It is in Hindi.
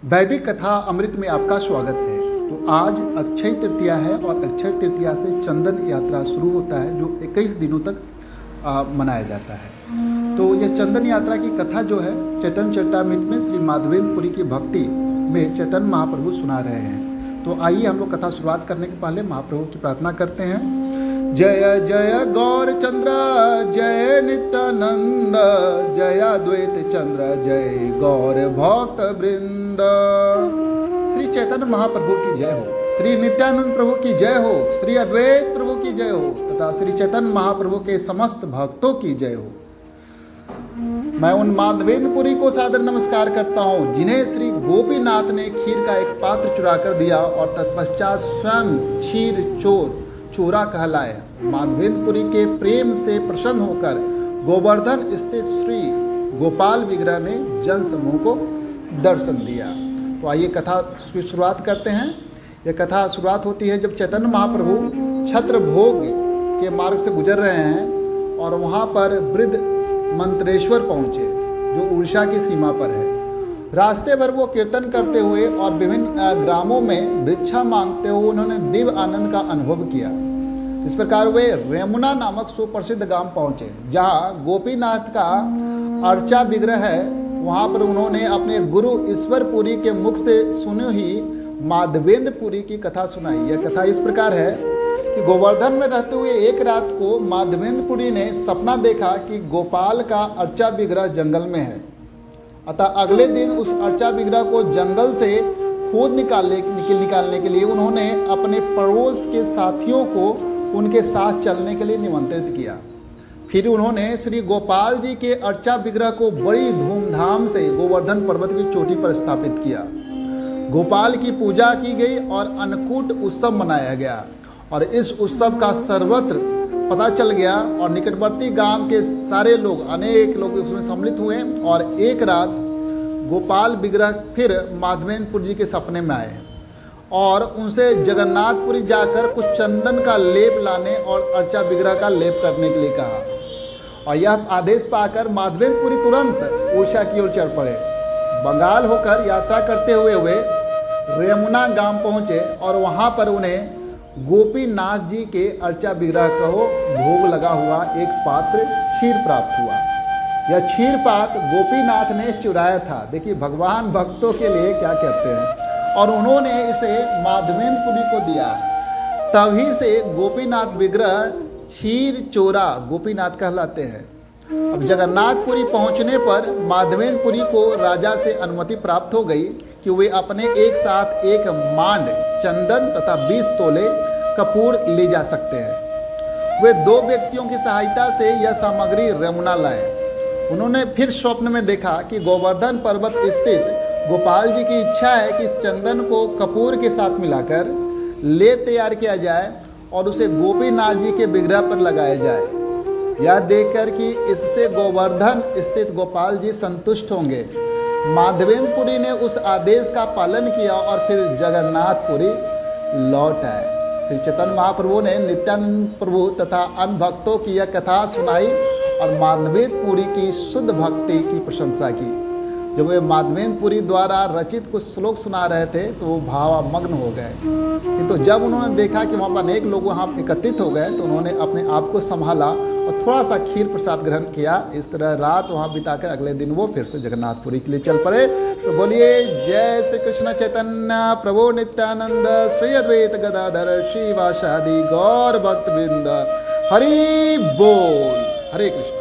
वैदिक कथा अमृत में आपका स्वागत है। तो आज अक्षय तृतीया है और अक्षय तृतीया से चंदन यात्रा शुरू होता है जो 21 दिनों तक मनाया जाता है। तो यह चंदन यात्रा की कथा जो है चैतन्य चरितामृत में श्री माधवेंद्र पुरी की भक्ति में चैतन्य महाप्रभु सुना रहे हैं। तो आइए हम लोग कथा शुरुआत करने के पहले महाप्रभु की प्रार्थना करते हैं। जय जय गौर चंद्र जय नित्यानंद जय अद्वैत चंद्र जय गौर भक्त वृंद। श्री चैतन्य महाप्रभु की जय हो, श्री नित्यानंद प्रभु की जय हो, श्री अद्वैत प्रभु की जय हो तथा श्री चैतन्य महाप्रभु के समस्त भक्तों की जय हो। मैं उन माधवेंद्र पुरी को सादर नमस्कार करता हूँ जिन्हें श्री गोपीनाथ ने खीर का एक पात्र चुरा कर दिया और तत्पश्चात स्वयं क्षीर चोरा कहलाए। माधवेंद्र पुरी के प्रेम से प्रसन्न होकर गोवर्धन स्थित श्री गोपाल विग्रह ने जन समूह को दर्शन दिया। तो आइए कथा की शुरुआत करते हैं। यह कथा शुरुआत होती है जब चैतन्य महाप्रभु छत्र भोग के मार्ग से गुजर रहे हैं और वहाँ पर वृद्ध मंत्रेश्वर पहुँचे जो उड़ीसा की सीमा पर है। रास्ते भर वो कीर्तन करते हुए और विभिन्न ग्रामों में भिक्षा मांगते हुए उन्होंने दिव्य आनंद का अनुभव किया। इस प्रकार वे रेमुना नामक सुप्रसिद्ध गांव पहुंचे जहां गोपीनाथ का अर्चा विग्रह है। वहां पर उन्होंने अपने गुरु ईश्वर पुरी के मुख से सुनी ही माधवेंद्र पुरी की कथा सुनाई। यह कथा इस प्रकार है कि गोवर्धन में रहते हुए एक रात को माधवेंद्र पुरी ने सपना देखा कि गोपाल का अर्चा विग्रह जंगल में है। अतः अगले दिन उस अर्चा विग्रह को जंगल से खोद निकालने के लिए उन्होंने अपने पड़ोस के साथियों को उनके साथ चलने के लिए निमंत्रित किया। फिर उन्होंने श्री गोपाल जी के अर्चा विग्रह को बड़ी धूमधाम से गोवर्धन पर्वत की चोटी पर स्थापित किया। गोपाल की पूजा की गई और अन्नकूट उत्सव मनाया गया और इस उत्सव का सर्वत्र पता चल गया और निकटवर्ती गांव के सारे लोग अनेक लोग उसमें सम्मिलित हुए और एक रात गोपाल विग्रह फिर माधवेंद्र जी के सपने में आए और उनसे जगन्नाथपुरी जाकर कुछ चंदन का लेप लाने और अर्चा विग्रह का लेप करने के लिए कहा। और यह आदेश पाकर माधवेंद्र तुरंत उड़ीसा की ओर चढ़ पड़े। बंगाल होकर यात्रा करते हुए वे रेमुना गांव पहुंचे और वहां पर उन्हें गोपीनाथ जी के अर्चा विग्रह को भोग लगा हुआ एक पात्र क्षीर प्राप्त हुआ। यह क्षीर पात्र गोपीनाथ ने चुराया था। देखिए भगवान भक्तों के लिए क्या कहते हैं। और उन्होंने इसे माधवेंद्र पुरी को दिया। तभी से गोपीनाथ विग्रह क्षीर चोरा गोपीनाथ कहलाते हैं। अब जगन्नाथपुरी पहुंचने पर माधवेंद्र पुरी को राजा से अनुमति प्राप्त हो गई कि वे अपने एक साथ एक मांड चंदन तथा 20 तोले कपूर ले जा सकते हैं। वे 2 व्यक्तियों की सहायता से यह सामग्री रेमुना लाए। उन्होंने फिर स्वप्न में देखा कि गोवर्धन पर्वत स्थित गोपाल जी की इच्छा है कि इस चंदन को कपूर के साथ मिलाकर ले तैयार किया जाए और उसे गोपीनाथ जी के विग्रह पर लगाया जाए। यह देखकर कि इससे गोवर्धन स्थित गोपाल जी संतुष्ट होंगे, माधवेंद्र पुरी ने उस आदेश का पालन किया और फिर जगन्नाथपुरी लौट आए। श्री चैतन्य महाप्रभु ने नित्यानंद प्रभु तथा अन्य भक्तों की यह कथा सुनाई और माधवेंद्र पुरी की शुद्ध भक्ति की प्रशंसा की। जब वे माधवेंद्र पुरी द्वारा रचित कुछ श्लोक सुना रहे थे तो वो भावामग्न हो गए। किंतु जब उन्होंने देखा कि वहाँ पर अनेक लोग वहाँ एकत्रित हो गए तो उन्होंने अपने आप को संभाला और थोड़ा सा खीर प्रसाद ग्रहण किया। इस तरह रात वहाँ बिताकर अगले दिन वो फिर से जगन्नाथपुरी के लिए चल पड़े। तो बोलिए जय श्री कृष्ण चैतन्य प्रभु नित्यानंद श्री अद्वैत गदाधर श्रीवासादि गौर भक्त वृंद। हरि बोल। हरे कृष्ण।